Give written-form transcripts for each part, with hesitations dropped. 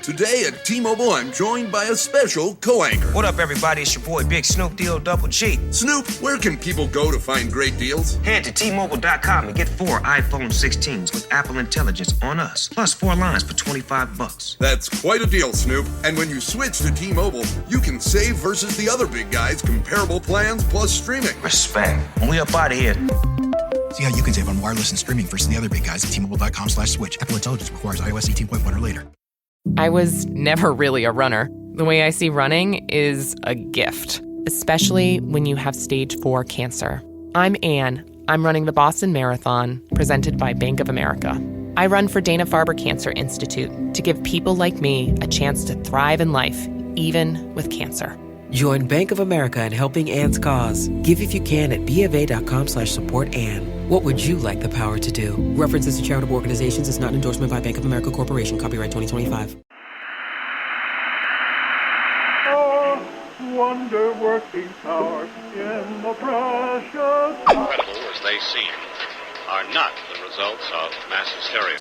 Today at T-Mobile, I'm joined by a special co-anchor. What up, everybody? It's your boy, Big Snoop Deal Double G. Snoop, where can people go to find great deals? Head to T-Mobile.com and get 4 iPhone 16s with Apple Intelligence on us, plus 4 lines for $25. That's quite a deal, Snoop. And when you switch to T-Mobile, you can save versus the other big guys' comparable plans plus streaming. Respect. We up out of here. See how you can save on wireless and streaming versus the other big guys at T-Mobile.com/switch. Apple Intelligence requires iOS 18.1 or later. I was never really a runner. The way I see running is a gift, especially when you have stage 4 cancer. I'm Anne. I'm running the Boston Marathon, presented by Bank of America. I run for Dana-Farber Cancer Institute to give people like me a chance to thrive in life, even with cancer. Join Bank of America in helping Anne's cause. Give if you can at BofA.com/supportAnne. What would you like the power to do? References to charitable organizations is not an endorsement by Bank of America Corporation. Copyright 2025. Oh, wonder-working power in the precious... Incredible as they seem, are not the results of mass hysteria.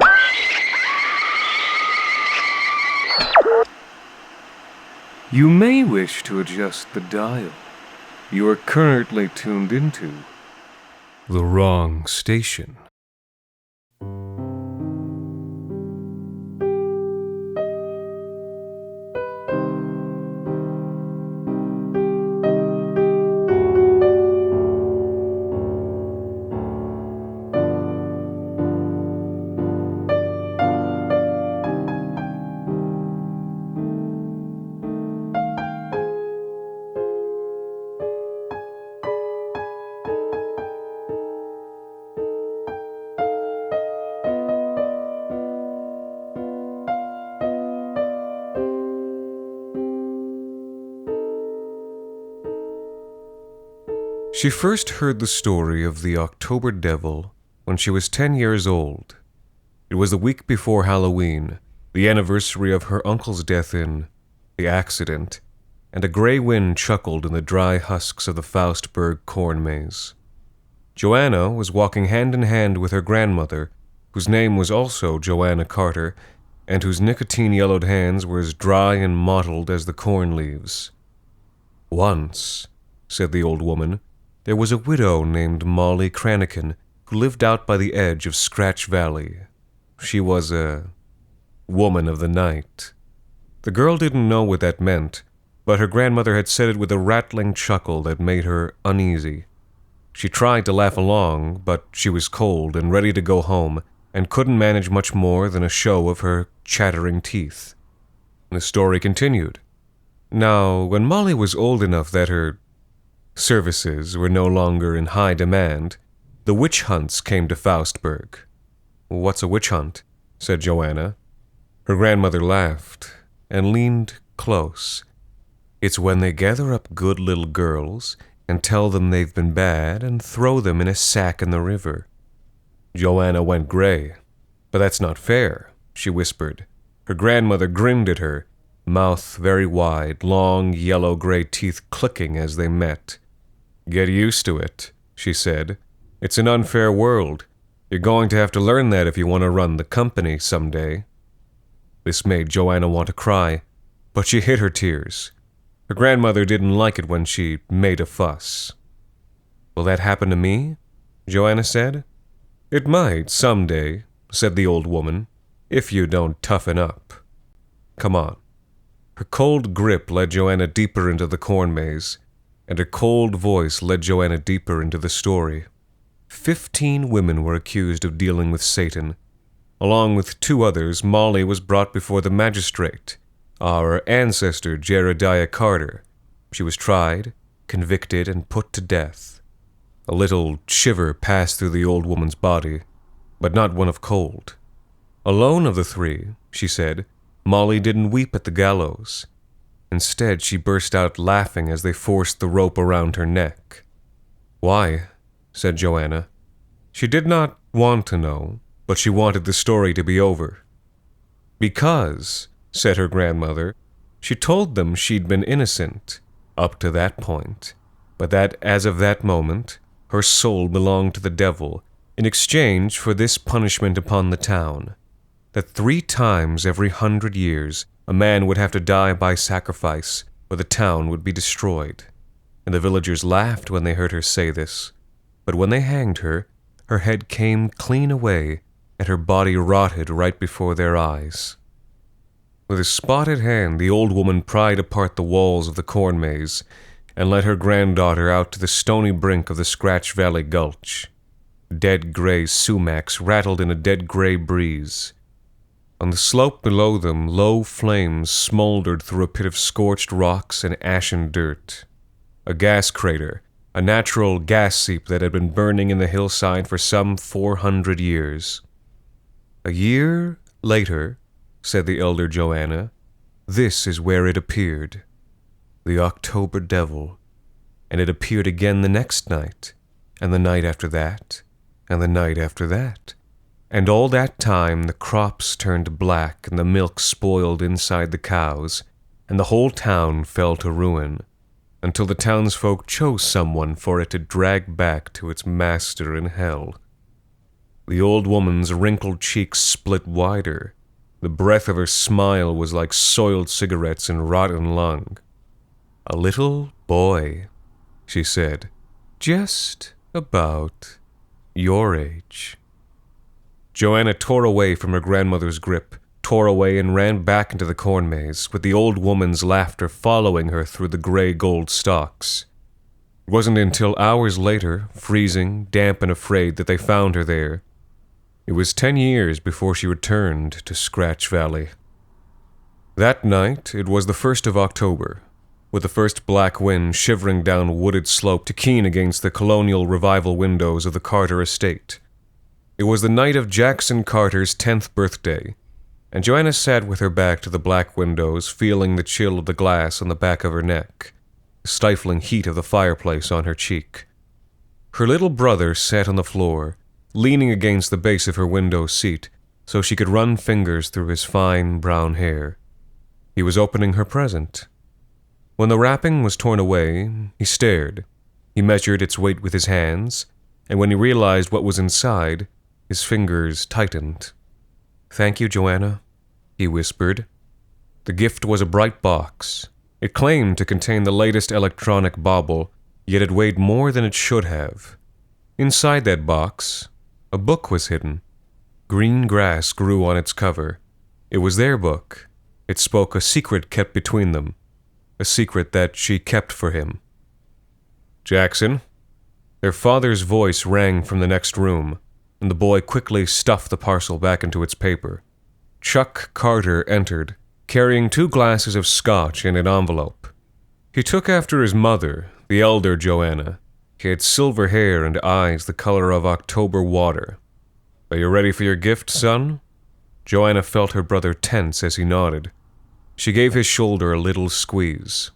You may wish to adjust the dial. You are currently tuned into the wrong station. She first heard the story of the October Devil when she was 10 years old. It was the week before Halloween, the anniversary of her uncle's death in the accident, and a gray wind chuckled in the dry husks of the Faustberg corn maze. Joanna was walking hand in hand with her grandmother, whose name was also Joanna Carter, and whose nicotine-yellowed hands were as dry and mottled as the corn leaves. "Once," said the old woman, "there was a widow named Molly Cranican who lived out by the edge of Scratch Valley. She was a woman of the night." The girl didn't know what that meant, but her grandmother had said it with a rattling chuckle that made her uneasy. She tried to laugh along, but she was cold and ready to go home, and couldn't manage much more than a show of her chattering teeth. The story continued. Now, when Molly was old enough that her services were no longer in high demand, the witch hunts came to Faustberg. "What's a witch hunt?" said Joanna. Her grandmother laughed and leaned close. "It's when they gather up good little girls and tell them they've been bad and throw them in a sack in the river." Joanna went gray. "But that's not fair," she whispered. Her grandmother grinned at her, mouth very wide, long yellow-gray teeth clicking as they met. "Get used to it," she said. "It's an unfair world. You're going to have to learn that if you want to run the company someday." This made Joanna want to cry, but she hid her tears. Her grandmother didn't like it when she made a fuss. "Will that happen to me?" Joanna said. "It might, someday," said the old woman, "if you don't toughen up. Come on." Her cold grip led Joanna deeper into the corn maze, and her cold voice led Joanna deeper into the story. 15 women were accused of dealing with Satan. Along with 2 others, Molly was brought before the magistrate, our ancestor Jeremiah Carter. She was tried, convicted, and put to death. A little shiver passed through the old woman's body, but not one of cold. Alone of the 3, she said, Molly didn't weep at the gallows. Instead, she burst out laughing as they forced the rope around her neck. "Why?" said Joanna. She did not want to know, but she wanted the story to be over. "Because," said her grandmother, "she told them she'd been innocent, up to that point, but that as of that moment, her soul belonged to the devil, in exchange for this punishment upon the town, that 3 times every 100 years a man would have to die by sacrifice, or the town would be destroyed. And the villagers laughed when they heard her say this. But when they hanged her, her head came clean away, and her body rotted right before their eyes. With a spotted hand, the old woman pried apart the walls of the corn maze, and led her granddaughter out to the stony brink of the Scratch Valley Gulch. Dead gray sumacs rattled in a dead gray breeze. On the slope below them, low flames smoldered through a pit of scorched rocks and ashen dirt. A gas crater, a natural gas seep that had been burning in the hillside for some 400 years. A year later, said the elder Joanna, this is where it appeared. The October Devil. And it appeared again the next night, and the night after that, and the night after that. And all that time the crops turned black and the milk spoiled inside the cows, and the whole town fell to ruin, until the townsfolk chose someone for it to drag back to its master in hell. The old woman's wrinkled cheeks split wider. The breath of her smile was like soiled cigarettes and rotten lung. A little boy, she said, just about your age. Joanna tore away from her grandmother's grip, tore away and ran back into the corn maze, with the old woman's laughter following her through the gray gold stalks. It wasn't until hours later, freezing, damp and afraid, that they found her there. It was 10 years before she returned to Scratch Valley. That night, it was the 1st of October, with the first black wind shivering down a wooded slope to keen against the colonial revival windows of the Carter estate. It was the night of Jackson Carter's 10th birthday, and Joanna sat with her back to the black windows, feeling the chill of the glass on the back of her neck, the stifling heat of the fireplace on her cheek. Her little brother sat on the floor, leaning against the base of her window seat so she could run fingers through his fine brown hair. He was opening her present. When the wrapping was torn away, he stared. He measured its weight with his hands, and when he realized what was inside, his fingers tightened. "Thank you, Joanna," he whispered. The gift was a bright box. It claimed to contain the latest electronic bauble, yet it weighed more than it should have. Inside that box, a book was hidden. Green grass grew on its cover. It was their book. It spoke a secret kept between them, a secret that she kept for him. "Jackson?" Their father's voice rang from the next room, and the boy quickly stuffed the parcel back into its paper. Chuck Carter entered, carrying 2 glasses of scotch and an envelope. He took after his mother, the elder Joanna. He had silver hair and eyes the color of October water. "Are you ready for your gift, son?" Joanna felt her brother tense as he nodded. She gave his shoulder a little squeeze.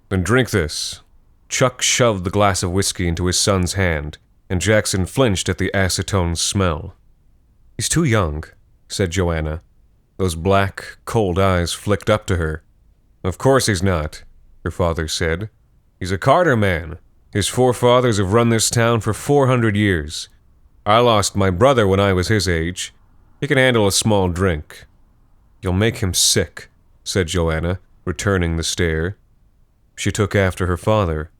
"Then drink this." Chuck shoved the glass of whiskey into his son's hand, and Jackson flinched at the acetone smell. "He's too young," said Joanna. Those black, cold eyes flicked up to her. "Of course he's not," her father said. "He's a Carter man. His forefathers have run this town for 400 years. I lost my brother when I was his age. He can handle a small drink." "You'll make him sick," said Joanna, returning the stare. She took after her father.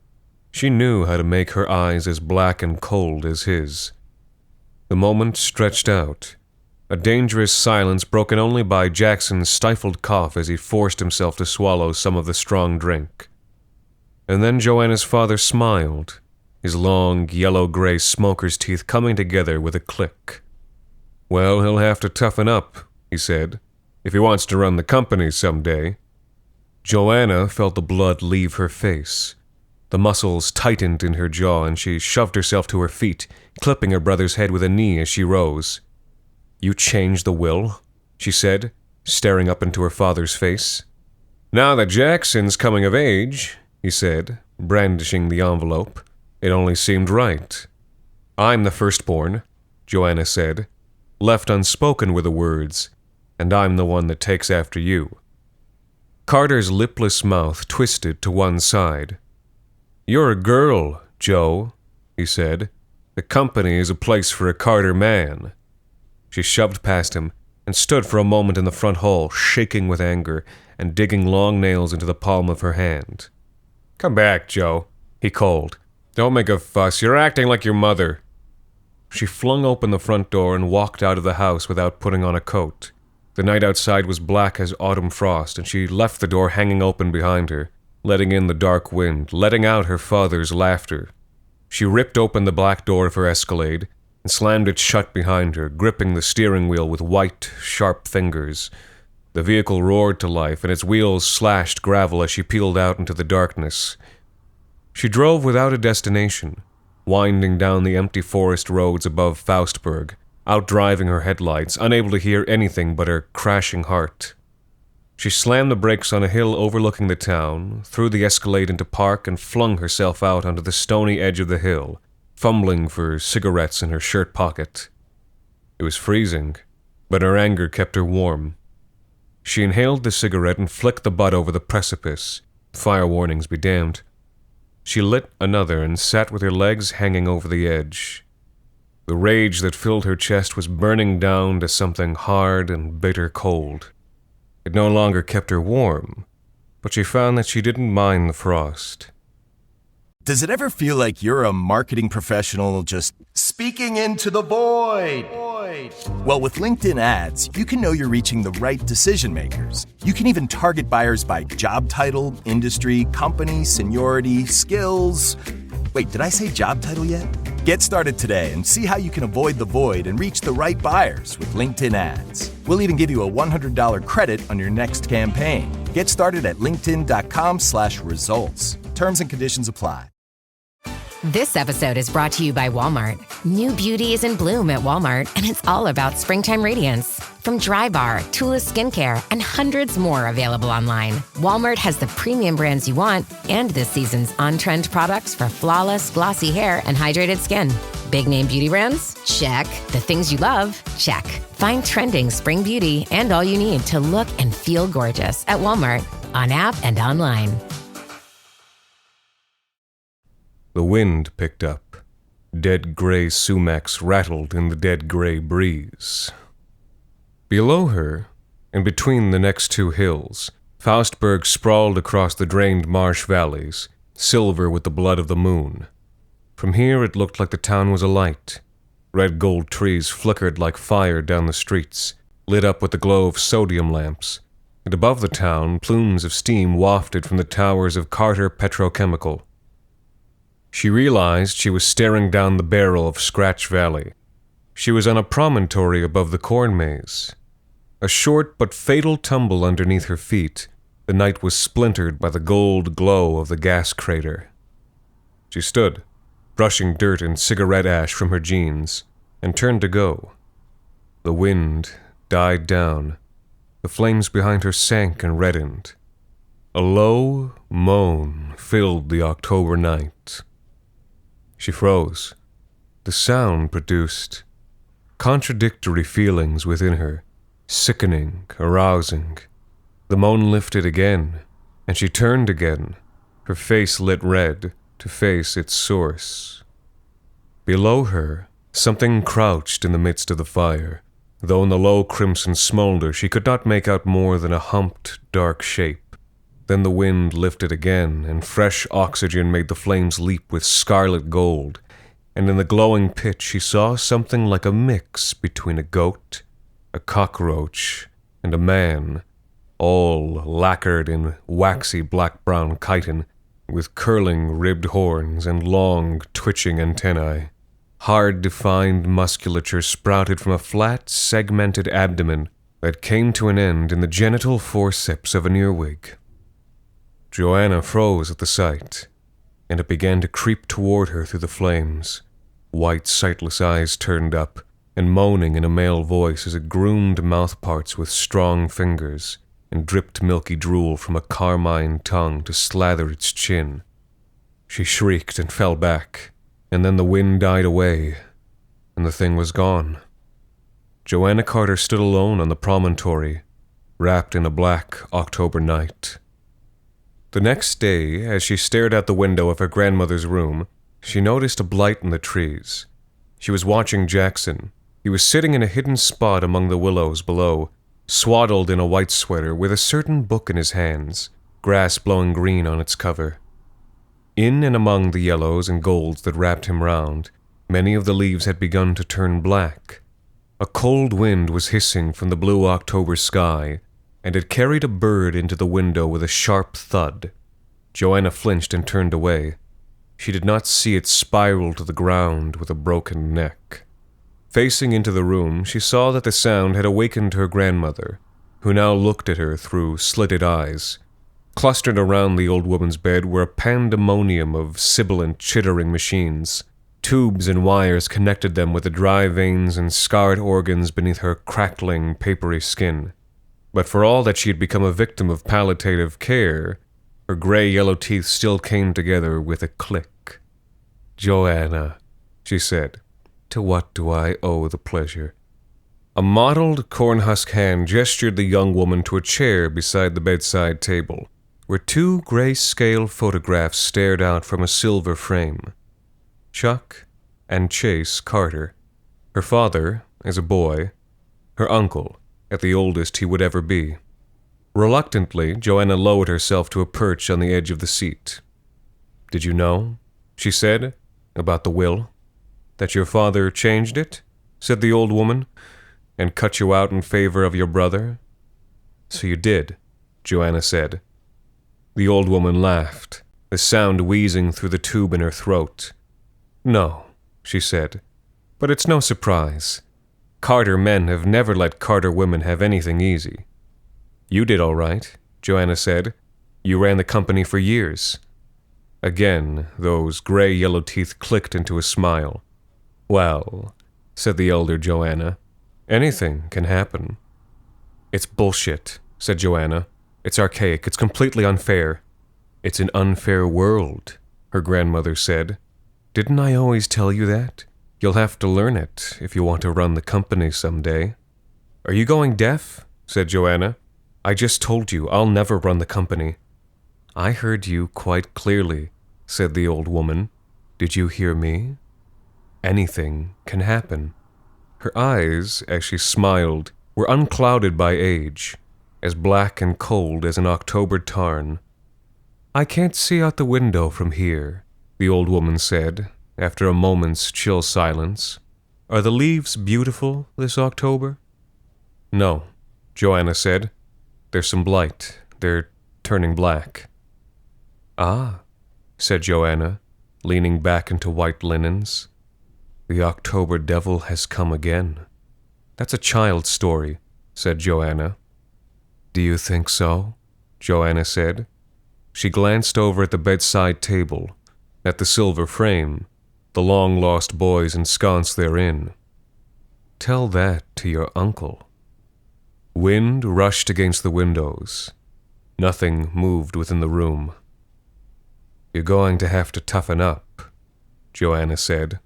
She knew how to make her eyes as black and cold as his. The moment stretched out, a dangerous silence broken only by Jackson's stifled cough as he forced himself to swallow some of the strong drink. And then Joanna's father smiled, his long, yellow-gray smoker's teeth coming together with a click. "Well, he'll have to toughen up," he said, "if he wants to run the company someday." Joanna felt the blood leave her face. The muscles tightened in her jaw, and she shoved herself to her feet, clipping her brother's head with a knee as she rose. "You changed the will?" she said, staring up into her father's face. "Now that Jackson's coming of age," he said, brandishing the envelope, "it only seemed right." "I'm the firstborn," Joanna said. Left unspoken were the words, "and I'm the one that takes after you." Carter's lipless mouth twisted to one side. "You're a girl, Joe," he said. "The company is a place for a Carter man." She shoved past him, and stood for a moment in the front hall, shaking with anger and digging long nails into the palm of her hand. "Come back, Joe," he called. "Don't make a fuss. You're acting like your mother." She flung open the front door and walked out of the house without putting on a coat. The night outside was black as autumn frost, and she left the door hanging open behind her, letting in the dark wind, letting out her father's laughter. She ripped open the black door of her Escalade and slammed it shut behind her, gripping the steering wheel with white, sharp fingers. The vehicle roared to life, and its wheels slashed gravel as she peeled out into the darkness. She drove without a destination, winding down the empty forest roads above Faustberg, outdriving her headlights, unable to hear anything but her crashing heart. She slammed the brakes on a hill overlooking the town, threw the Escalade into park, and flung herself out onto the stony edge of the hill, fumbling for cigarettes in her shirt pocket. It was freezing, but her anger kept her warm. She inhaled the cigarette and flicked the butt over the precipice. Fire warnings be damned. She lit another and sat with her legs hanging over the edge. The rage that filled her chest was burning down to something hard and bitter cold. It no longer kept her warm, but she found that she didn't mind the frost. Does it ever feel like you're a marketing professional just speaking into the void? Well, with LinkedIn ads, you can know you're reaching the right decision makers. You can even target buyers by job title, industry, company, seniority, skills. Wait, did I say job title yet? Get started today and see how you can avoid the void and reach the right buyers with LinkedIn ads. We'll even give you a $100 credit on your next campaign. Get started at linkedin.com/results. Terms and conditions apply. This episode is brought to you by Walmart. New beauty is in bloom at Walmart, and it's all about springtime radiance. From Drybar, Tula Skincare, and hundreds more available online, Walmart has the premium brands you want and this season's on-trend products for flawless, glossy hair and hydrated skin. Big name beauty brands? Check. The things you love? Check. Find trending spring beauty and all you need to look and feel gorgeous at Walmart, on app and online. The wind picked up. Dead gray sumacs rattled in the dead gray breeze. Below her, and between the next two hills, Faustberg sprawled across the drained marsh valleys, silver with the blood of the moon. From here it looked like the town was alight. Red gold trees flickered like fire down the streets, lit up with the glow of sodium lamps, and above the town plumes of steam wafted from the towers of Carter Petrochemical. She realized she was staring down the barrel of Scratch Valley. She was on a promontory above the corn maze. A short but fatal tumble underneath her feet, the night was splintered by the gold glow of the gas crater. She stood, brushing dirt and cigarette ash from her jeans, and turned to go. The wind died down. The flames behind her sank and reddened. A low moan filled the October night. She froze. The sound produced contradictory feelings within her, sickening, arousing. The moan lifted again, and she turned again, her face lit red, to face its source. Below her, something crouched in the midst of the fire, though in the low crimson smolder she could not make out more than a humped, dark shape. Then the wind lifted again, and fresh oxygen made the flames leap with scarlet gold, and in the glowing pit she saw something like a mix between a goat, a cockroach, and a man, all lacquered in waxy black-brown chitin, with curling ribbed horns and long, twitching antennae. Hard, defined musculature sprouted from a flat, segmented abdomen that came to an end in the genital forceps of an earwig. Joanna froze at the sight, and it began to creep toward her through the flames, white, sightless eyes turned up, and moaning in a male voice as it groomed mouthparts with strong fingers, and dripped milky drool from a carmine tongue to slather its chin. She shrieked and fell back, and then the wind died away, and the thing was gone. Joanna Carter stood alone on the promontory, wrapped in a black October night. The next day, as she stared out the window of her grandmother's room, she noticed a blight in the trees. She was watching Jackson, He was sitting in a hidden spot among the willows below, swaddled in a white sweater with a certain book in his hands, grass blowing green on its cover. In and among the yellows and golds that wrapped him round, many of the leaves had begun to turn black. A cold wind was hissing from the blue October sky, and it carried a bird into the window with a sharp thud. Joanna flinched and turned away. She did not see it spiral to the ground with a broken neck. Facing into the room, she saw that the sound had awakened her grandmother, who now looked at her through slitted eyes. Clustered around the old woman's bed were a pandemonium of sibilant, chittering machines. Tubes and wires connected them with the dry veins and scarred organs beneath her crackling, papery skin. But for all that she had become a victim of palliative care, her gray-yellow teeth still came together with a click. "Joanna," she said, "to what do I owe the pleasure?" A mottled, corn-husk hand gestured the young woman to a chair beside the bedside table, where two gray-scale photographs stared out from a silver frame. Chuck and Chase Carter, her father as a boy, her uncle at the oldest he would ever be. Reluctantly, Joanna lowered herself to a perch on the edge of the seat. "Did you know," she said, "about the will? That your father changed it," said the old woman, "and cut you out in favor of your brother?" "So you did," Joanna said. The old woman laughed, the sound wheezing through the tube in her throat. "No," she said, "but it's no surprise. Carter men have never let Carter women have anything easy." "You did all right," Joanna said. "You ran the company for years." Again, those gray-yellow teeth clicked into a smile. "Well," said the elder Joanna, "anything can happen." "It's bullshit," said Joanna. "It's archaic. It's completely unfair." "It's an unfair world," her grandmother said. "Didn't I always tell you that? You'll have to learn it if you want to run the company someday." "Are you going deaf?" said Joanna. "I just told you I'll never run the company." "I heard you quite clearly," said the old woman. "Did you hear me? Anything can happen." Her eyes, as she smiled, were unclouded by age, as black and cold as an October tarn. "I can't see out the window from here," the old woman said, after a moment's chill silence. "Are the leaves beautiful this October?" "No," Joanna said. "There's some blight. They're turning black." "Ah," said Joanna, leaning back into white linens. "The October devil has come again." "That's a child's story," said Joanna. "Do you think so?" Joanna said. She glanced over at the bedside table, at the silver frame, the long-lost boys ensconced therein. "Tell that to your uncle." Wind rushed against the windows. Nothing moved within the room. "You're going to have to toughen up," Joanna said.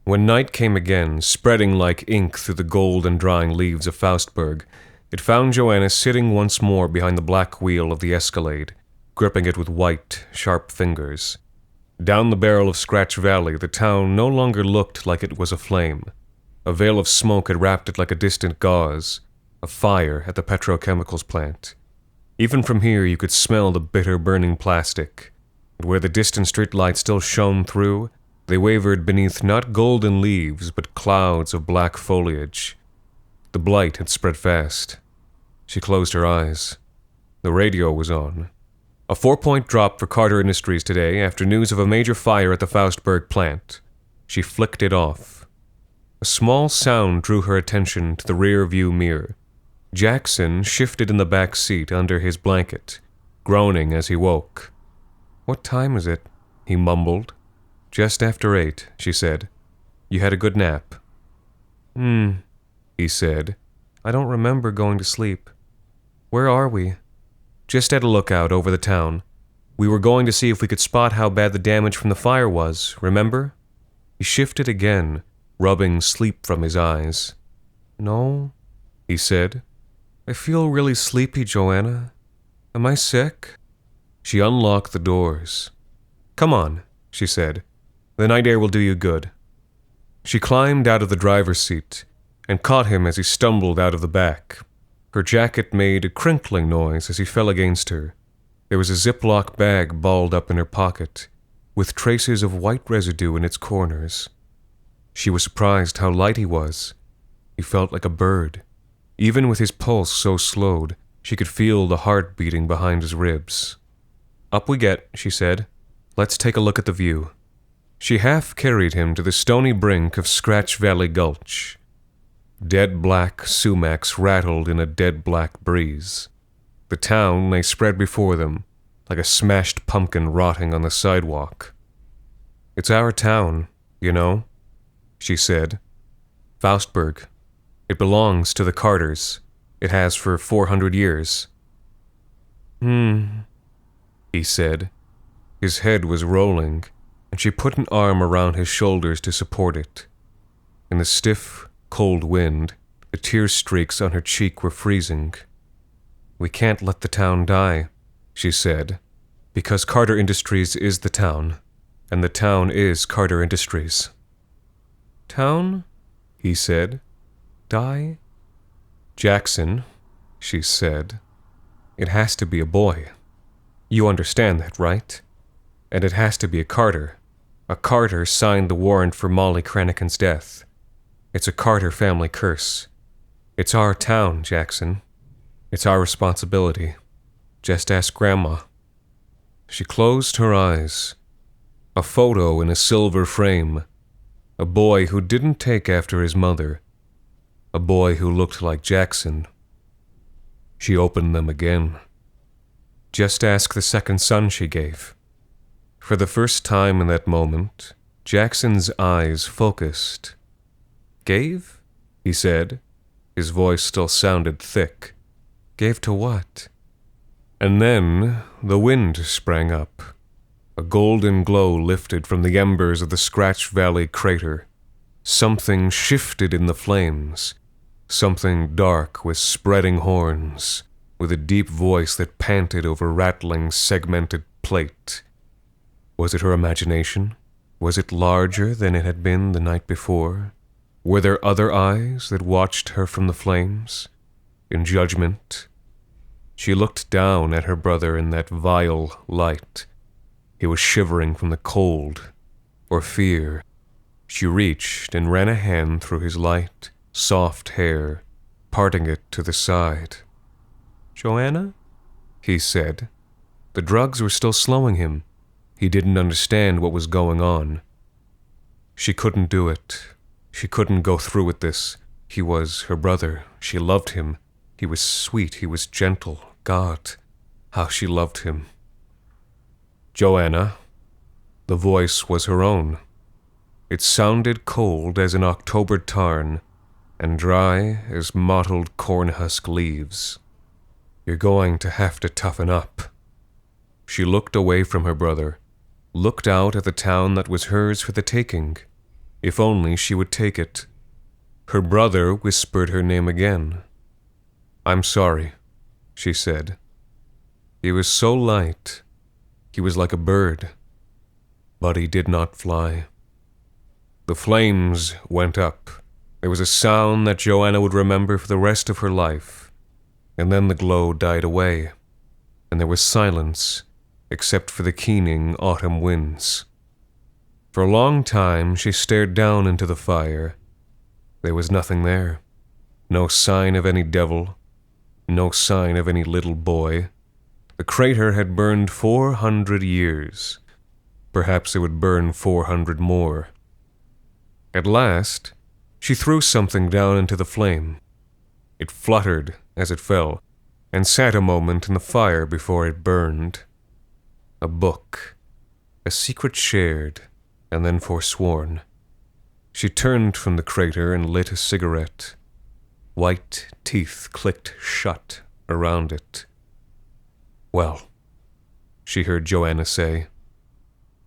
When night came again, spreading like ink through the gold and drying leaves of Faustberg, it found Joanna sitting once more behind the black wheel of the Escalade, gripping it with white, sharp fingers. Down the barrel of Scratch Valley, the town no longer looked like it was aflame. A veil of smoke had wrapped it like a distant gauze, a fire at the petrochemicals plant. Even from here you could smell the bitter burning plastic, and where the distant streetlights still shone through, they wavered beneath not golden leaves, but clouds of black foliage. The blight had spread fast. She closed her eyes. The radio was on. A 4-point drop for Carter Industries today after news of a major fire at the Faustberg plant. She flicked it off. A small sound drew her attention to the rear-view mirror. Jackson shifted in the back seat under his blanket, groaning as he woke. "What time is it?" he mumbled. "Just after 8, she said. "You had a good nap?" He said. "I don't remember going to sleep." "Where are we?" "Just at a lookout over the town. We were going to see if we could spot how bad the damage from the fire was, remember?" He shifted again, rubbing sleep from his eyes. "No," he said. "I feel really sleepy, Joanna. Am I sick?" She unlocked the doors. "Come on," she said. "The night air will do you good." She climbed out of the driver's seat and caught him as he stumbled out of the back. Her jacket made a crinkling noise as he fell against her. There was a Ziploc bag balled up in her pocket, with traces of white residue in its corners. She was surprised how light he was. He felt like a bird. Even with his pulse so slowed, she could feel the heart beating behind his ribs. "Up we get," she said. "Let's take a look at the view." She half carried him to the stony brink of Scratch Valley Gulch. Dead black sumacs rattled in a dead black breeze. The town lay spread before them, like a smashed pumpkin rotting on the sidewalk. "It's our town, you know," she said. "Faustberg. It belongs to the Carters. It has for 400 years. He said. His head was rolling, and she put an arm around his shoulders to support it. In the stiff, cold wind, the tear streaks on her cheek were freezing. "We can't let the town die," she said, "because Carter Industries is the town, and the town is Carter Industries." "Town?" he said. "Die?" "Jackson," she said. "It has to be a boy. You understand that, right? And it has to be a Carter. A Carter signed the warrant for Molly Cranican's death. It's a Carter family curse. It's our town, Jackson. It's our responsibility. Just ask Grandma." She closed her eyes. A photo in a silver frame. A boy who didn't take after his mother. A boy who looked like Jackson. She opened them again. Just ask the second son she gave. For the first time in that moment, Jackson's eyes focused. "Gave?" he said. His voice still sounded thick. "Gave to what?" And then the wind sprang up. A golden glow lifted from the embers of the Scratch Valley crater. Something shifted in the flames. Something dark with spreading horns, with a deep voice that panted over rattling, segmented plate. Was it her imagination? Was it larger than it had been the night before? Were there other eyes that watched her from the flames? In judgment? She looked down at her brother in that vile light. He was shivering from the cold, or fear. She reached and ran a hand through his light, soft hair, parting it to the side. "Joanna?" he said. The drugs were still slowing him. He didn't understand what was going on. She couldn't do it. She couldn't go through with this. He was her brother. She loved him. He was sweet. He was gentle. God, how she loved him. "Joanna." The voice was her own. It sounded cold as an October tarn, and dry as mottled corn husk leaves. "You're going to have to toughen up." She looked away from her brother, looked out at the town that was hers for the taking. If only she would take it. Her brother whispered her name again. "I'm sorry," she said. He was so light. He was like a bird. But he did not fly. The flames went up. There was a sound that Joanna would remember for the rest of her life. And then the glow died away, and there was silence, except for the keening autumn winds. For a long time she stared down into the fire. There was nothing there. No sign of any devil. No sign of any little boy. The crater had burned 400 years. Perhaps it would burn 400 more. At last, she threw something down into the flame. It fluttered as it fell, and sat a moment in the fire before it burned. A book, a secret shared, and then forsworn. She turned from the crater and lit a cigarette. White teeth clicked shut around it. "Well," she heard Joanna say,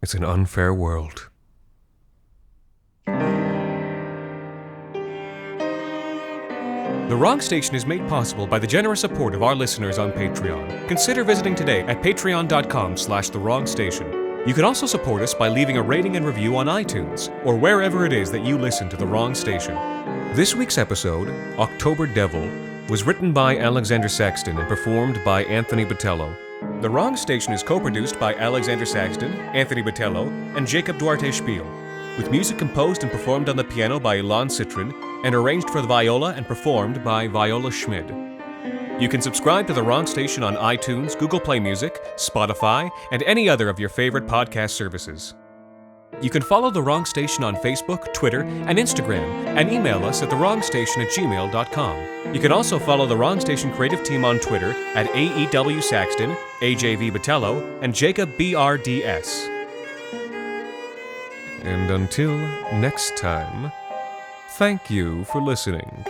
"it's an unfair world." The Wrong Station is made possible by the generous support of our listeners on Patreon. Consider visiting today at patreon.com/thewrongstation. You can also support us by leaving a rating and review on iTunes, or wherever it is that you listen to The Wrong Station. This week's episode, October Devil, was written by Alexander Saxton and performed by Anthony Botello. The Wrong Station is co-produced by Alexander Saxton, Anthony Botello, and Jacob Duarte Spiel, with music composed and performed on the piano by Ilan Citrin and arranged for the viola and performed by Viola Schmid. You can subscribe to The Wrong Station on iTunes, Google Play Music, Spotify, and any other of your favorite podcast services. You can follow The Wrong Station on Facebook, Twitter, and Instagram, and email us at thewrongstation@gmail.com. You can also follow The Wrong Station creative team on Twitter at AEW Saxton, AJV Botello, and Jacob BRDS. And until next time, thank you for listening.